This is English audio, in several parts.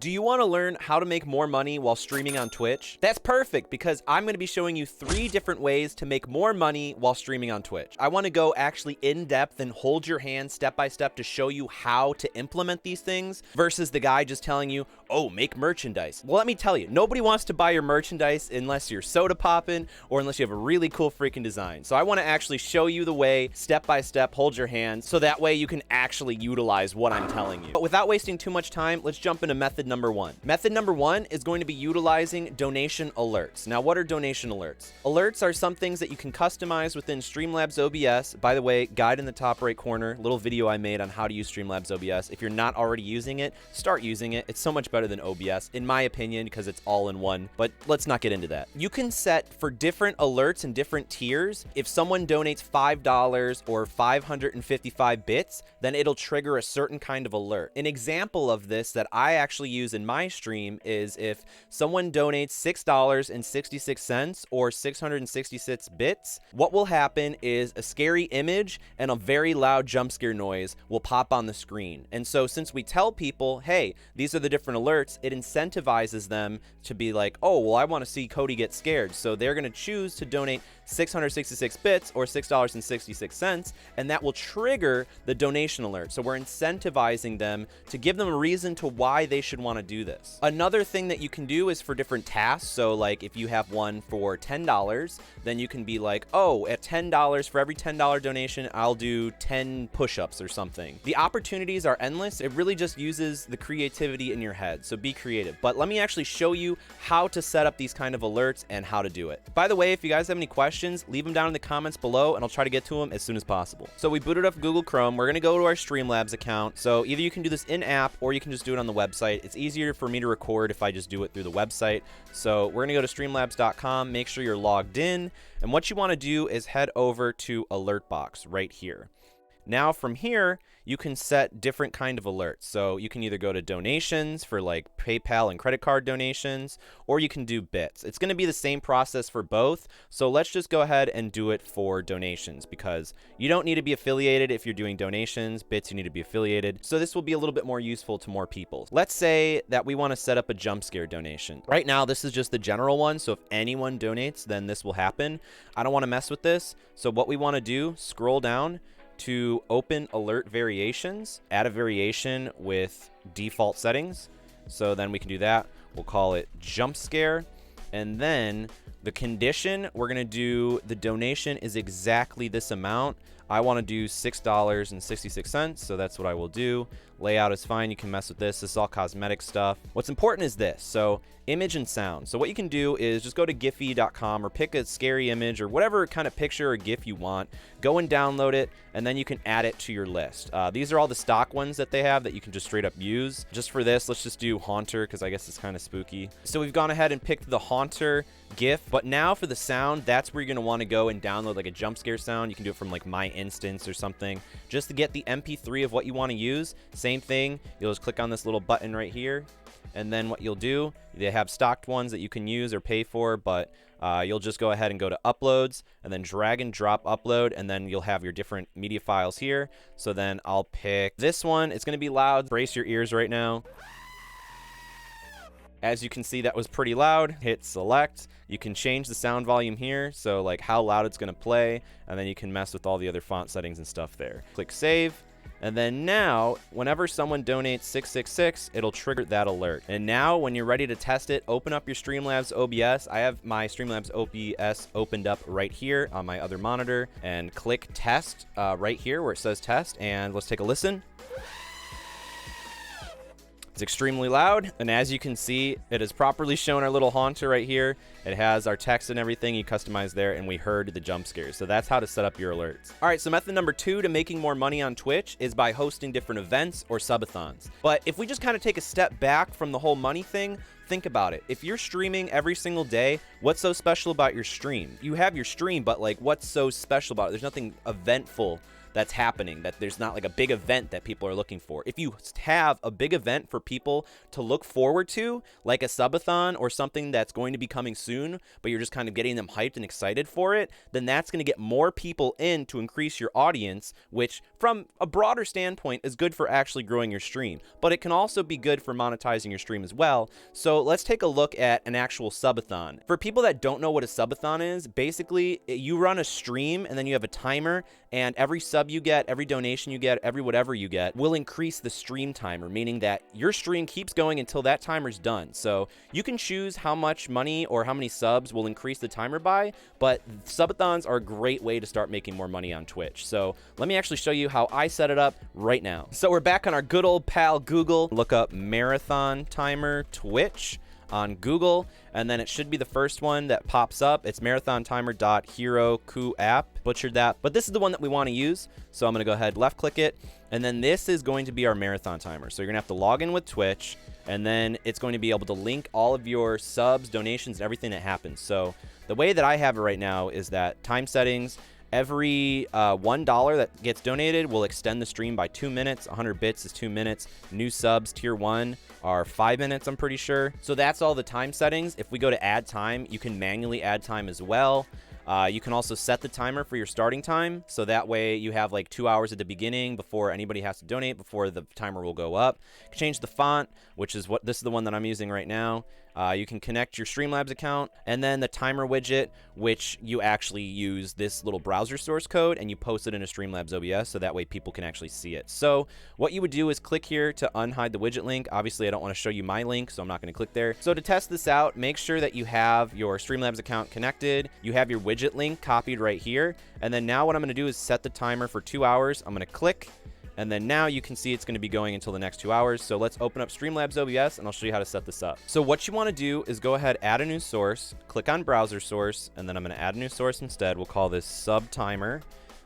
Do you want to learn how to make more money while streaming on Twitch? That's perfect because I'm going to be showing you 3 different ways to make more money while streaming on Twitch. I want to go actually in depth and hold your hand step by step to show you how to implement these things versus the guy just telling you, oh, make merchandise. Well, let me tell you, nobody wants to buy your merchandise unless you're soda popping or unless you have a really cool freaking design. So I want to actually show you the way step by step, hold your hand, so that way you can actually utilize what I'm telling you. But without wasting too much time, let's jump into method number 1. Method number 1 is going to be utilizing donation alerts. Now, what are donation alerts? Alerts are some things that you can customize within Streamlabs OBS. By the way, guide in the top right corner, little video I made on how to use Streamlabs OBS. If you're not already using it, start using it. It's so much better than OBS, in my opinion, because it's all in one, but let's not get into that. You can set for different alerts and different tiers. If someone donates $5 or 555 bits, then it'll trigger a certain kind of alert. An example of this that I actually use in my stream is if someone donates $6.66 or 666 bits, what will happen is a scary image and a very loud jump scare noise will pop on the screen. And so since we tell people, hey, these are the different alerts, it incentivizes them to be like, oh, well, I want to see Cody get scared. So they're going to choose to donate 666 bits or $6.66, and that will trigger the donation alert. So we're incentivizing them to give them a reason to why they should want to do this. Another thing that you can do is for different tasks. So like if you have one for $10, then you can be like, oh, at $10, for every $10 donation, I'll do 10 push-ups or something. The opportunities are endless. It really just uses the creativity in your head. So be creative. But let me actually show you how to set up these kind of alerts and how to do it. By the way, if you guys have any questions, leave them down in the comments below and I'll try to get to them as soon as possible. So we booted up Google Chrome. We're going to go to our Streamlabs account. So either you can do this in app or you can just do it on the website. It's easier for me to record if I just do it through the website. So we're going to go to streamlabs.com, make sure you're logged in. And what you want to do is head over to Alert Box right here. Now from here, you can set different kind of alerts. So you can either go to donations for like PayPal and credit card donations, or you can do bits. It's going to be the same process for both. So let's just go ahead and do it for donations because you don't need to be affiliated if you're doing donations. Bits, you need to be affiliated. So this will be a little bit more useful to more people. Let's say that we want to set up a jump scare donation. Right now, this is just the general one. So if anyone donates, then this will happen. I don't want to mess with this. So what we want to do, scroll down to open alert variations, add a variation with default settings. So then we can do that. We'll call it jump scare. And then the condition, we're going to do the donation is exactly this amount. I want to do $6.66, so that's what I will do. Layout is fine. You can mess with this. This is all cosmetic stuff. What's important is this. So image and sound. So what you can do is just go to giphy.com or pick a scary image or whatever kind of picture or GIF you want. Go and download it, and then you can add it to your list. These are all the stock ones that they have that you can just straight up use. Just for this, let's just do Haunter because I guess it's kind of spooky. So we've gone ahead and picked the Haunter GIF, but now for the sound, that's where you're going to want to go and download like a jump scare sound. You can do it from like My Instance or something just to get the MP3 of what you want to use. Same thing, you'll just click on this little button right here, and then what you'll do, they have stocked ones that you can use or pay for, but you'll just go ahead and go to uploads and then drag and drop upload, and then you'll have your different media files here. So then I'll pick this one. It's going to be loud. Brace your ears right now. As you can see, that was pretty loud. Hit select. You can change the sound volume here, so like how loud it's going to play, and then you can mess with all the other font settings and stuff there. Click save. And then now, whenever someone donates 666, it'll trigger that alert. And now, when you're ready to test it, open up your Streamlabs OBS. I have my Streamlabs OBS opened up right here on my other monitor. And click test right here where it says test. And let's take a listen. It's extremely loud, and as you can see, it has properly shown our little Haunter right here. It has our text and everything you customize there, and we heard the jump scares. So that's how to set up your alerts. All right, so method number 2 to making more money on Twitch is by hosting different events or subathons. But if we just kind of take a step back from the whole money thing, think about it. If you're streaming every single day, what's so special about your stream? You have your stream, but like, what's so special about it? There's nothing eventful that's happening, that there's not like a big event that people are looking for. If you have a big event for people to look forward to, like a subathon or something that's going to be coming soon, but you're just kind of getting them hyped and excited for it, then that's going to get more people in to increase your audience, which from a broader standpoint is good for actually growing your stream, but it can also be good for monetizing your stream as well. So let's take a look at an actual subathon. For people that don't know what a subathon is, basically you run a stream and then you have a timer, and every sub you get, every donation you get, every whatever you get will increase the stream timer, meaning that your stream keeps going until that timer's done. So you can choose how much money or how many subs will increase the timer by, but subathons are a great way to start making more money on Twitch. So let me actually show you how I set it up right now. So we're back on our good old pal Google. Look up marathon timer Twitch on Google, and then it should be the first one that pops up. It's marathontimer.heroku app. Butchered that, but this is the one that we want to use. So I'm going to go ahead, left click it, and then this is going to be our marathon timer. So you're going to have to log in with Twitch, and then it's going to be able to link all of your subs, donations, and everything that happens. So the way that I have it right now is that time settings, every $1 that gets donated will extend the stream by 2 minutes. 100 bits is 2 minutes. New subs, tier 1, are 5 minutes, I'm pretty sure. So that's all the time settings. If we go to add time, you can manually add time as well. You can also set the timer for your starting time, so that way you have like 2 hours at the beginning before anybody has to donate, before the timer will go up. You can change the font, which is this is the one that I'm using right now. You can connect your Streamlabs account, and then the timer widget, which you actually use this little browser source code and you post it in a Streamlabs OBS, so that way people can actually see it. So what you would do is click here to unhide the widget link. Obviously, I don't want to show you my link, so I'm not going to click there. So to test this out, make sure that you have your Streamlabs account connected. You have your widget link copied right here. And then now what I'm going to do is set the timer for 2 hours. I'm going to click. And then now you can see it's going to be going until the next 2 hours. So let's open up Streamlabs OBS and I'll show you how to set this up. So what you want to do is go ahead, add a new source, click on browser source, and then I'm going to add a new source instead. We'll call this sub timer.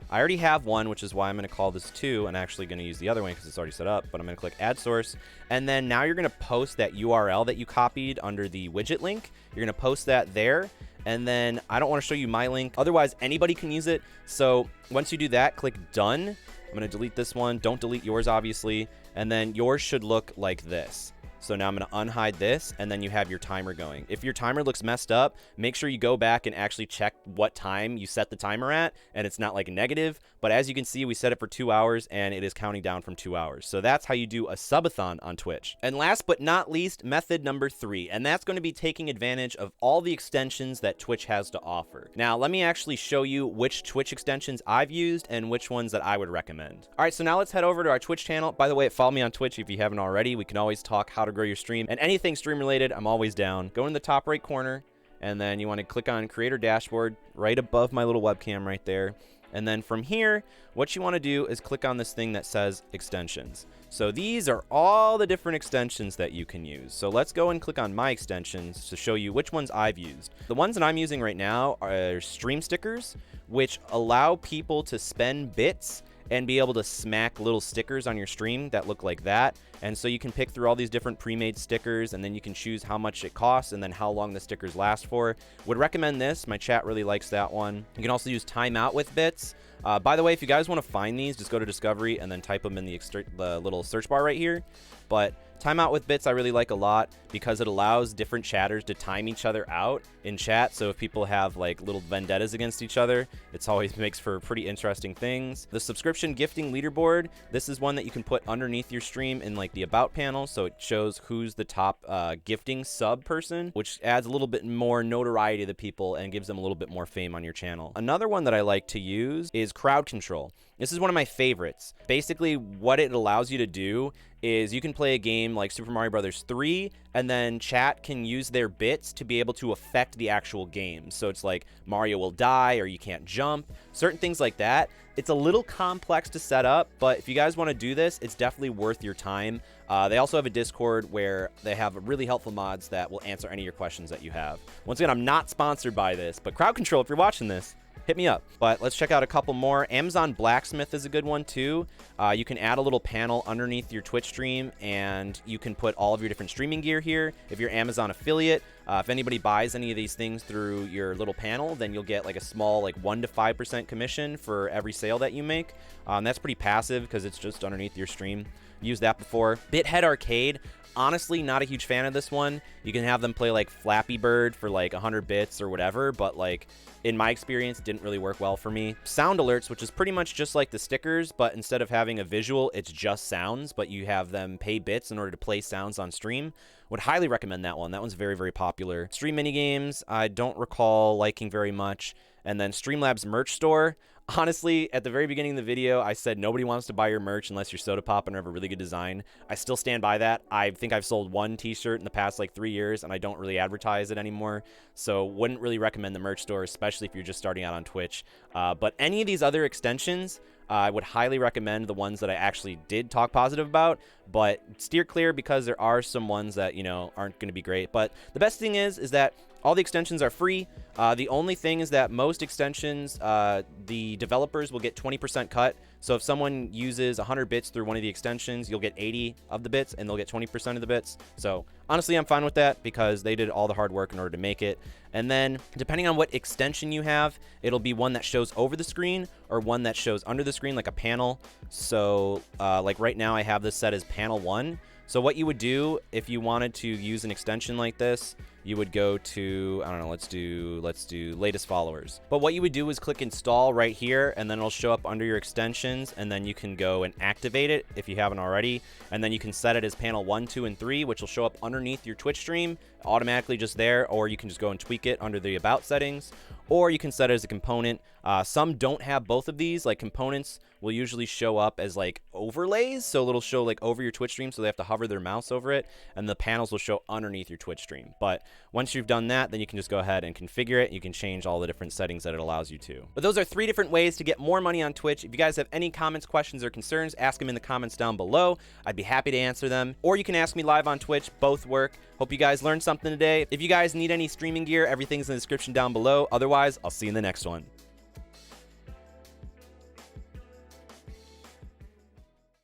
I already have one, which is why I'm going to call this 2, and actually going to use the other one because it's already set up, but I'm going to click add source. And then now you're going to post that URL that you copied under the widget link. You're going to post that there. And then I don't want to show you my link. Otherwise, anybody can use it. So once you do that, click done. I'm going to delete this one. Don't delete yours, obviously. And then yours should look like this. So now I'm going to unhide this, and then you have your timer going. If your timer looks messed up, make sure you go back and actually check what time you set the timer at, and it's not like negative. But as you can see, we set it for 2 hours, and it is counting down from 2 hours. So that's how you do a subathon on Twitch. And last but not least, method number 3, and that's going to be taking advantage of all the extensions that Twitch has to offer. Now, let me actually show you which Twitch extensions I've used and which ones that I would recommend. All right, so now let's head over to our Twitch channel. By the way, follow me on Twitch if you haven't already. We can always talk how to grow your stream, and anything stream related, I'm always down. Go in the top right corner, and then you want to click on creator dashboard right above my little webcam right there. And then from here, what you want to do is click on this thing that says extensions. So these are all the different extensions that you can use. So let's go and click on my extensions to show you which ones I've used. The ones that I'm using right now are stream stickers, which allow people to spend bits and be able to smack little stickers on your stream that look like that. And so you can pick through all these different pre-made stickers, and then you can choose how much it costs and then how long the stickers last for. Would recommend this. My chat really likes that one. You can also use timeout with bits. By the way, if you guys want to find these, just go to Discovery and then type them in the little search bar right here. But timeout with bits I really like a lot because it allows different chatters to time each other out in chat. So if people have like little vendettas against each other, it's always makes for pretty interesting things. The subscription gifting leaderboard, this is one that you can put underneath your stream in like the about panel, so it shows who's the top gifting sub person, which adds a little bit more notoriety to people and gives them a little bit more fame on your channel. Another one that I like to use is crowd control. This is one of my favorites. Basically, what it allows you to do is you can play a game like Super Mario Bros. 3, and then chat can use their bits to be able to affect the actual game. So it's like Mario will die, or you can't jump, certain things like that. It's a little complex to set up, but if you guys want to do this, it's definitely worth your time. They also have a Discord where they have really helpful mods that will answer any of your questions that you have. Once again, I'm not sponsored by this, but crowd control, if you're watching this, hit me up. But let's check out a couple more. Amazon Blacksmith is a good one too. You can add a little panel underneath your Twitch stream, and you can put all of your different streaming gear here. If you're Amazon affiliate, if anybody buys any of these things through your little panel, then you'll get like a small like 1 to 5% commission for every sale that you make. That's pretty passive because it's just underneath your stream. Used that before. BitHead Arcade. Honestly, not a huge fan of this one. You can have them play like Flappy Bird for like 100 bits or whatever, but like in my experience, didn't really work well for me. Sound Alerts, which is pretty much just like the stickers, but instead of having a visual, it's just sounds, but you have them pay bits in order to play sounds on stream. Would highly recommend that one. That one's very, very popular. Stream Minigames, I don't recall liking very much. And then Streamlabs Merch Store. Honestly, at the very beginning of the video, I said nobody wants to buy your merch unless you're Soda Pop and have a really good design. I still stand by that. I think I've sold one t-shirt in the past like 3 years, and I don't really advertise it anymore. So wouldn't really recommend the merch store, especially if you're just starting out on Twitch. But any of these other extensions, I would highly recommend the ones that I actually did talk positive about, but steer clear because there are some ones that, you know, aren't going to be great. But the best thing is that all the extensions are free. The only thing is that most extensions, the developers will get 20% cut. So if someone uses 100 bits through one of the extensions, you'll get 80 of the bits and they'll get 20% of the bits. So honestly, I'm fine with that because they did all the hard work in order to make it. And then depending on what extension you have, it'll be one that shows over the screen or one that shows under the screen, like a panel. So like right now I have this set as panel 1. So what you would do if you wanted to use an extension like this, you would go to, I don't know, let's do latest followers. But what you would do is click install right here, and then it'll show up under your extensions, and then you can go and activate it if you haven't already. And then you can set it as panel 1, 2, and 3, which will show up underneath your Twitch stream, automatically just there, or you can just go and tweak it under the about settings, or you can set it as a component. Some don't have both of these, like components will usually show up as like overlays, so it'll show like over your Twitch stream, so they have to hover their mouse over it, and the panels will show underneath your Twitch stream. But once you've done that, then you can just go ahead and configure it. You can change all the different settings that it allows you to. But those are 3 different ways to get more money on Twitch. If you guys have any comments, questions, or concerns, ask them in the comments down below. I'd be happy to answer them. Or you can ask me live on Twitch. Both work. Hope you guys learned something today. If you guys need any streaming gear, everything's in the description down below. Otherwise, I'll see you in the next one.